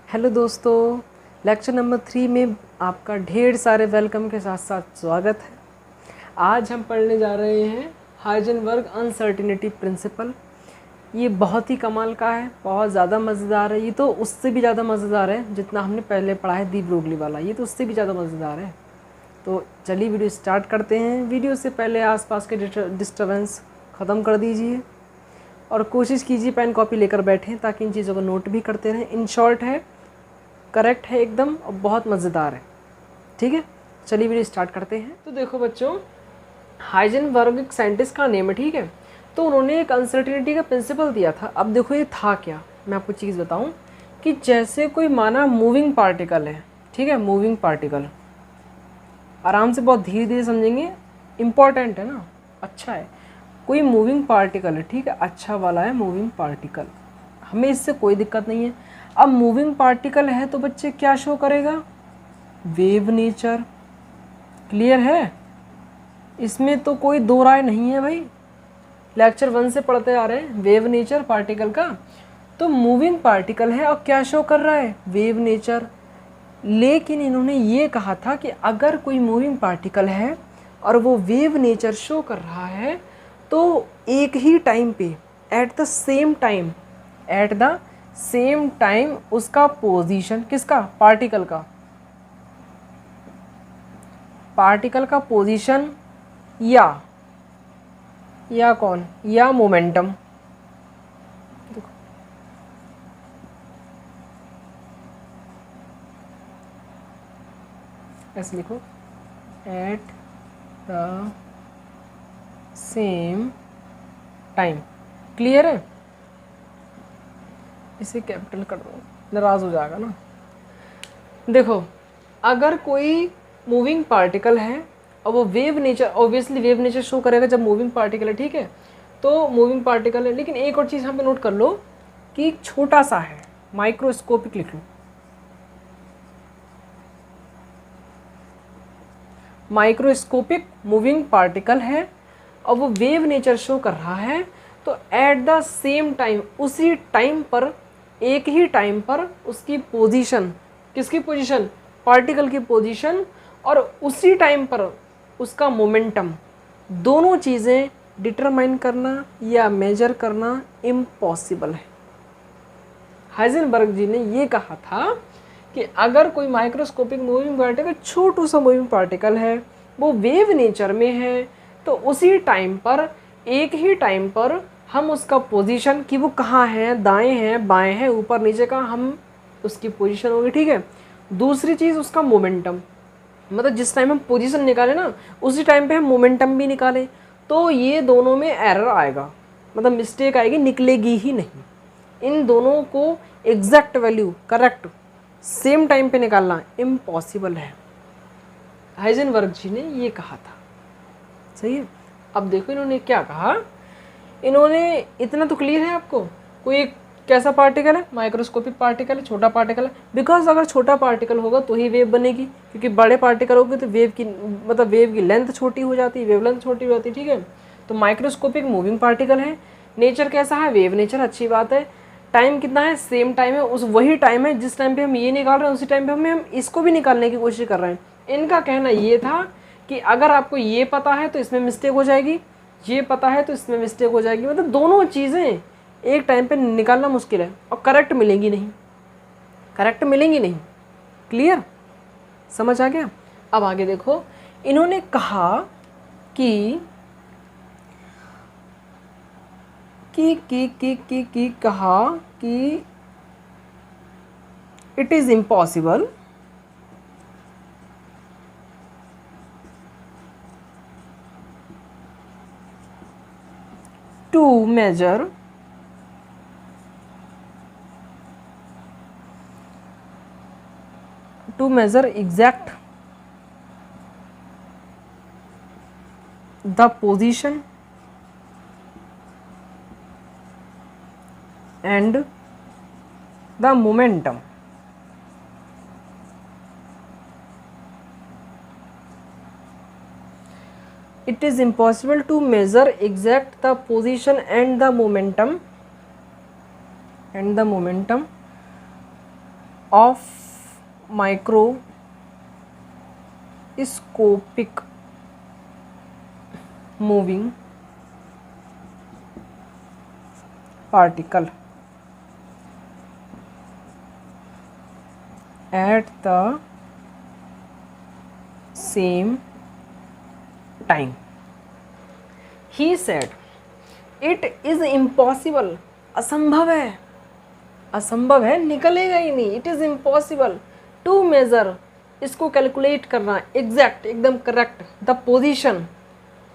Hello दोस्तों, lecture number 3 में आपका ढेर सारे वेलकम के साथ साथ स्वागत है। आज हम पढ़ने जा रहे हैं हाइजेनबर्ग अनसर्टेनिटी प्रिंसिपल। ये बहुत ही कमाल का है, बहुत ज़्यादा मज़ेदार है। ये तो उससे भी ज़्यादा मज़ेदार है जितना हमने पहले पढ़ा है दी ब्रोगली वाला, ये तो उससे भी ज़्यादा मज़ेदार है। तो चलिए वीडियो स्टार्ट करते हैं। वीडियो से पहले आसपास के डिस्टर्बेंस ख़त्म कर दीजिए और कोशिश कीजिए पेन कॉपी लेकर बैठें ताकि इन चीज़ों को नोट भी करते रहें। इन शॉर्ट है, करेक्ट है एकदम और बहुत मज़ेदार है। ठीक है, चलिए वीडियो स्टार्ट करते हैं। तो देखो बच्चों, हाइजेनबर्ग एक साइंटिस्ट का नेम है, ठीक है। तो उन्होंने एक अनसर्टेनिटी का प्रिंसिपल दिया था। अब देखो ये था क्या, मैं आपको चीज़ बताऊं कि जैसे कोई माना मूविंग पार्टिकल है, ठीक है, मूविंग पार्टिकल, आराम से बहुत धीरे धीरे समझेंगे, इम्पॉर्टेंट है ना, अच्छा है। कोई मूविंग पार्टिकल है, ठीक है, अच्छा वाला है मूविंग पार्टिकल, हमें इससे कोई दिक्कत नहीं है। अब मूविंग पार्टिकल है तो बच्चे क्या शो करेगा, वेव नेचर। क्लियर है, इसमें तो कोई दो राय नहीं है भाई, लेक्चर 1 से पढ़ते आ रहे हैं वेव नेचर पार्टिकल का। तो मूविंग पार्टिकल है और क्या शो कर रहा है, वेव नेचर। लेकिन इन्होंने ये कहा था कि अगर कोई मूविंग पार्टिकल है और वो वेव नेचर शो कर रहा है तो एक ही टाइम पे, एट द सेम टाइम उसका पोजीशन, किसका, पार्टिकल का पोजीशन या कौन, या मोमेंटम। ऐसे लिखो, at the same time. Clear है, इसे कैपिटल कर दो, नाराज हो जाएगा ना। देखो, अगर कोई मूविंग पार्टिकल है और वो wave nature, obviously wave nature show करेगा जब मूविंग पार्टिकल है, ठीक है। तो मूविंग पार्टिकल है, लेकिन एक और चीज़ यहाँ पे नोट कर लो कि छोटा सा है, माइक्रोस्कोपिक लिख लो, माइक्रोस्कोपिक मूविंग पार्टिकल है और वो वेव नेचर शो कर रहा है। तो एट द सेम टाइम, उसी टाइम पर, एक ही टाइम पर उसकी पोजीशन, किसकी पोजीशन, पार्टिकल की पोजीशन, और उसी टाइम पर उसका मोमेंटम, दोनों चीज़ें डिटरमाइन करना या मेजर करना इम्पॉसिबल है। हाइजेनबर्ग जी ने ये कहा था कि अगर कोई माइक्रोस्कोपिक मूविंग पार्टिकल, छोटू सा मूविंग पार्टिकल है, वो वेव नेचर में है, तो उसी टाइम पर, एक ही टाइम पर हम उसका पोजीशन, कि वो कहाँ है, दाएं हैं बाएं हैं ऊपर नीचे का, हम उसकी पोजीशन होगी, ठीक है। दूसरी चीज़ उसका मोमेंटम, मतलब जिस टाइम हम पोजीशन निकालें ना उसी टाइम पे हम मोमेंटम भी निकालें, तो ये दोनों में एरर आएगा, मतलब मिस्टेक आएगी, निकलेगी ही नहीं। इन दोनों को exact value correct same time पे निकालना इम्पॉसिबल है। हाइजेनबर्ग जी ने ये कहा था, सही है। अब देखो इन्होंने क्या कहा, इन्होंने, इतना तो क्लियर है आपको, कोई एक कैसा पार्टिकल है, माइक्रोस्कोपिक पार्टिकल है, छोटा पार्टिकल है। बिकॉज अगर छोटा पार्टिकल होगा तो ही वेव बनेगी, क्योंकि बड़े पार्टिकल होगी तो वेव की, मतलब वेव की लेंथ छोटी हो जाती है, वेव लेंथ छोटी हो जाती है, ठीक है। तो माइक्रोस्कोपिक मूविंग पार्टिकल है, नेचर कैसा है, वेव नेचर, अच्छी बात है। टाइम कितना है, सेम टाइम है, उस वही टाइम है जिस टाइम पे हम ये निकाल रहे हैं उसी टाइम पे हम इसको भी निकालने की कोशिश कर रहे हैं। इनका कहना ये था कि अगर आपको ये पता है तो इसमें मिस्टेक हो जाएगी, ये पता है तो इसमें मिस्टेक हो जाएगी, मतलब दोनों चीज़ें एक टाइम पे निकालना मुश्किल है और करेक्ट मिलेंगी नहीं, क्लियर, समझ आ गया। अब आगे देखो, इन्होंने कहा कि कहा कि it is impossible to measure exact the position and the momentum. It is impossible to measure exact the position and the momentum of microscopic moving particle at the same time. He said, it is impossible. असंभव है, असंभव है, निकलेगा ही नहीं. It is impossible to measure, इसको calculate करना, exact, एकदम correct, the position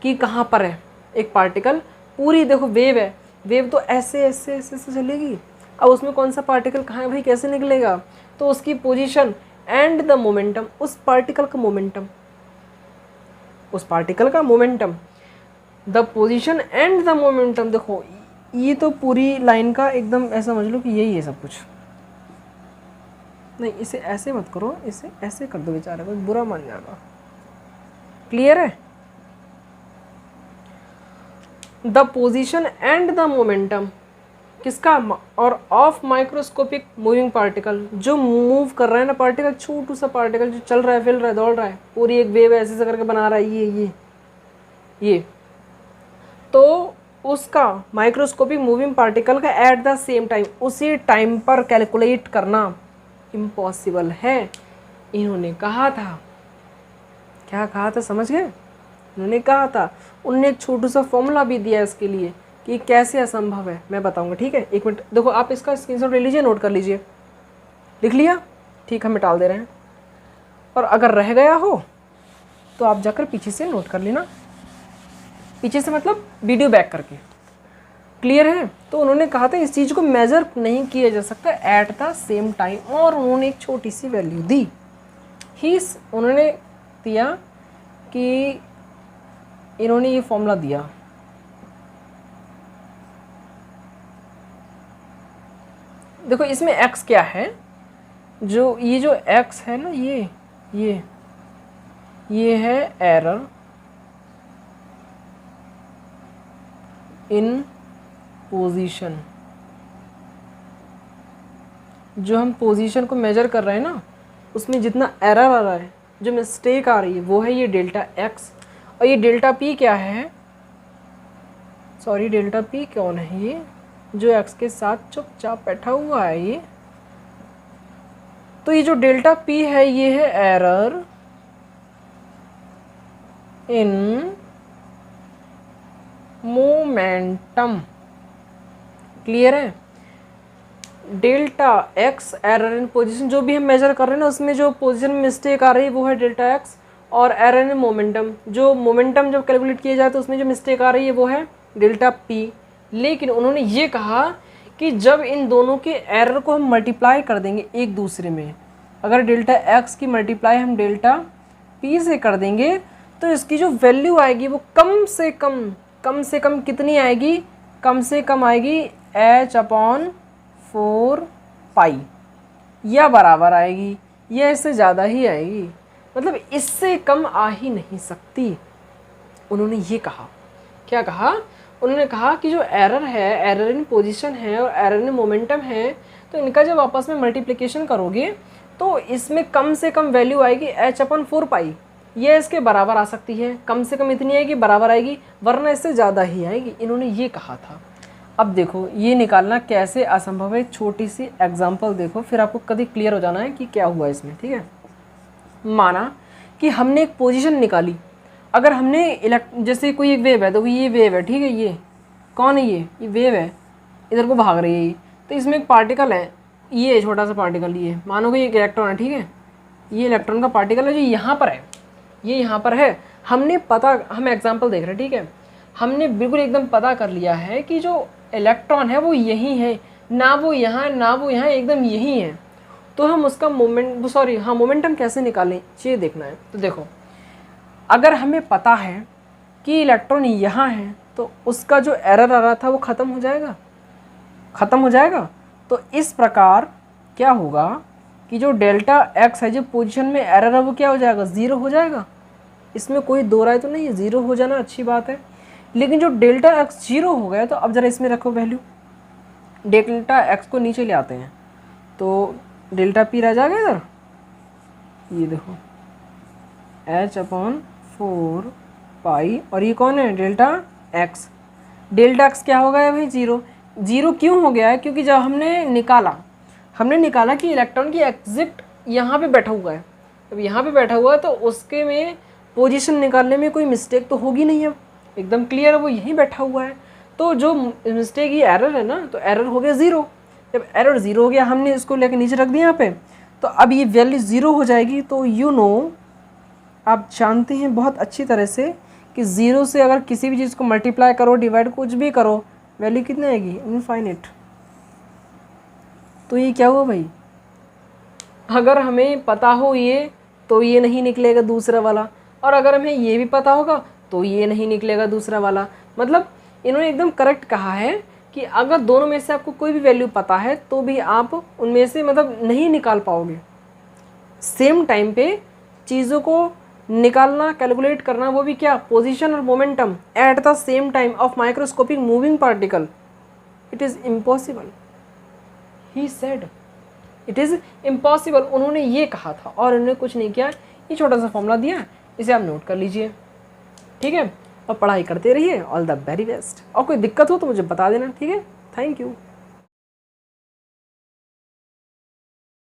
कि कहाँ पर है एक पार्टिकल. पूरी देखो वेव है, वेव तो ऐसे ऐसे ऐसे ऐसे चलेगी. अब उसमें कौन सा पार्टिकल कहाँ है भाई, कैसे निकलेगा. तो उसकी पोजीशन एंड द मोमेंटम, उस पार्टिकल का मोमेंटम, उस पार्टिकल का momentum, the position and the momentum. देखो ये तो पूरी लाइन का एकदम ऐसा समझ लो कि यही है सब कुछ. नहीं इसे ऐसे मत करो, इसे ऐसे कर दो, बेचारा कोई बुरा मान जाएगा. क्लियर है. The position and the momentum किसका, और ऑफ माइक्रोस्कोपिक मूविंग पार्टिकल, जो मूव कर रहा है ना पार्टिकल, छोटू सा पार्टिकल जो चल रहा है, फिर रहा है, दौड़ रहा है, पूरी एक वेव ऐसे ऐसे करके बना रहा है ये तो उसका माइक्रोस्कोपिक मूविंग पार्टिकल का एट द सेम टाइम, उसी टाइम पर कैलकुलेट करना इम्पॉसिबल है. इन्होंने कहा था, क्या कहा था समझ गए. उन्होंने कहा था, उनने एक छोटू सा फॉर्मूला भी दिया इसके लिए कि कैसे असंभव है. मैं बताऊंगा, ठीक है. एक मिनट देखो, आप इसका स्क्रीनशॉट ले लीजिए, नोट कर लीजिए. लिख लिया, ठीक, हम टाल दे रहे हैं. और अगर रह गया हो तो आप जाकर पीछे से नोट कर लेना, पीछे से मतलब वीडियो बैक करके. क्लियर है. तो उन्होंने कहा था इस चीज़ को मेजर नहीं किया जा सकता एट द सेम टाइम, और उन्होंने एक छोटी सी वैल्यू दी. उन्होंने दिया कि इन्होंने ये फॉर्मूला दिया, देखो इसमें x क्या है, जो ये जो x है ना, ये है एरर इन पोजीशन. जो हम पोजीशन को मेजर कर रहे हैं ना, उसमें जितना एरर आ रहा है, जो मिस्टेक आ रही है, वो है ये डेल्टा x. और ये डेल्टा p क्या है, सॉरी डेल्टा p कौन है, ये जो x के साथ चुपचाप बैठा हुआ है ये. तो ये जो डेल्टा p है, ये है एरर इन मोमेंटम. क्लियर है. Delta x error in position, जो भी हम मेजर कर रहे हैं ना, उसमें जो पोजीशन में मिस्टेक आ रही है वो है डेल्टा x. और एरर इन मोमेंटम, जो मोमेंटम जब कैलकुलेट किया जाए तो उसमें जो मिस्टेक आ रही है वो है डेल्टा p. लेकिन उन्होंने ये कहा कि जब इन दोनों के एरर को हम मल्टीप्लाई कर देंगे एक दूसरे में, अगर डेल्टा x की मल्टीप्लाई हम डेल्टा p से कर देंगे, तो इसकी जो वैल्यू आएगी वो कम से कम कितनी आएगी, कम से कम आएगी h/4π, या बराबर आएगी, या इससे ज़्यादा ही आएगी. मतलब इससे कम आ ही नहीं सकती. उन्होंने ये कहा, क्या कहा, उन्होंने कहा कि जो एरर है, एरर इन पोजीशन है और एरर इन मोमेंटम है, तो इनका जब आपस में मल्टीप्लिकेशन करोगे तो इसमें कम से कम वैल्यू आएगी h/4π. ये इसके बराबर आ सकती है, कम से कम इतनी आएगी, बराबर आएगी, वरना इससे ज़्यादा ही आएगी. इन्होंने ये कहा था. अब देखो ये निकालना कैसे असंभव है, छोटी सी एग्जाम्पल देखो, फिर आपको कभी क्लियर हो जाना है कि क्या हुआ इसमें. ठीक है. माना कि हमने एक पोजीशन निकाली, अगर हमने जैसे कोई एक वेव है, तो ये वेव है, ठीक है, ये कौन है, ये वेव है, इधर को भाग रही है ये. तो इसमें एक पार्टिकल है, ये छोटा सा पार्टिकल, ये मानो कि एक इलेक्ट्रॉन है, ठीक है, ये इलेक्ट्रॉन का पार्टिकल है जो यहाँ पर है, ये यहाँ पर है. हम एग्जाम्पल देख रहे हैं, ठीक है. हमने बिल्कुल एकदम पता कर लिया है कि जो इलेक्ट्रॉन है वो यही है, ना वो यहाँ ना वो यहाँ, एकदम यही है. तो हम उसका मोमेंटम कैसे निकालें, ये देखना है. तो देखो, अगर हमें पता है कि इलेक्ट्रॉन यहाँ है, तो उसका जो एरर आ रहा था वो ख़त्म हो जाएगा. तो इस प्रकार क्या होगा कि जो डेल्टा x है, जो पोजीशन में एरर है, वो क्या हो जाएगा, ज़ीरो हो जाएगा. इसमें कोई दो राय तो नहीं है, ज़ीरो हो जाना अच्छी बात है. लेकिन जो डेल्टा x ज़ीरो हो गया, तो अब ज़रा इसमें रखो वैल्यू, डेल्टा x को नीचे ले आते हैं. तो डेल्टा पी रह जाएगा इधर, ये देखो h/4 पाई, और ये कौन है डेल्टा एक्स। डेल्टा एक्स क्या हो गया भाई 0। 0 क्यों हो गया है, क्योंकि जब हमने निकाला कि इलेक्ट्रॉन की एग्जिट यहाँ पे बैठा हुआ है, अब यहाँ पे बैठा हुआ है तो उसके में पोजीशन निकालने में कोई मिस्टेक तो होगी नहीं, अब एकदम क्लियर है वो यहीं बैठा हुआ है। तो जो मिस्टेक ये एरर है ना, तो एरर हो गया 0। जब एरर 0 हो गया, हमने इसको लेकर नीचे रख दिया यहाँ पे, तो अब ये वैल्यू 0 हो जाएगी। तो आप जानते हैं बहुत अच्छी तरह से कि 0 से अगर किसी भी चीज़ को मल्टीप्लाई करो, डिवाइड कुछ भी करो, वैल्यू कितनी आएगी, इनफाइनिट। तो ये क्या हुआ भाई, अगर हमें पता हो ये तो ये नहीं निकलेगा दूसरा वाला, और अगर हमें ये भी पता होगा तो ये नहीं निकलेगा दूसरा वाला। मतलब इन्होंने एकदम करेक्ट कहा है कि अगर दोनों में से आपको कोई भी वैल्यू पता है तो भी आप उनमें से मतलब नहीं निकाल पाओगे। सेम टाइम पे चीज़ों को निकालना, कैलकुलेट करना, वो भी क्या, पोजीशन और momentum at the same time of microscopic moving particle, it is impossible, he said it is impossible. उन्होंने ये कहा था और उन्होंने कुछ नहीं किया। ये छोटा सा फॉर्मूला दिया, इसे आप नोट कर लीजिए, ठीक है, और पढ़ाई करते रहिए। All the very best. और कोई दिक्कत हो तो मुझे बता देना, ठीक है। Thank you.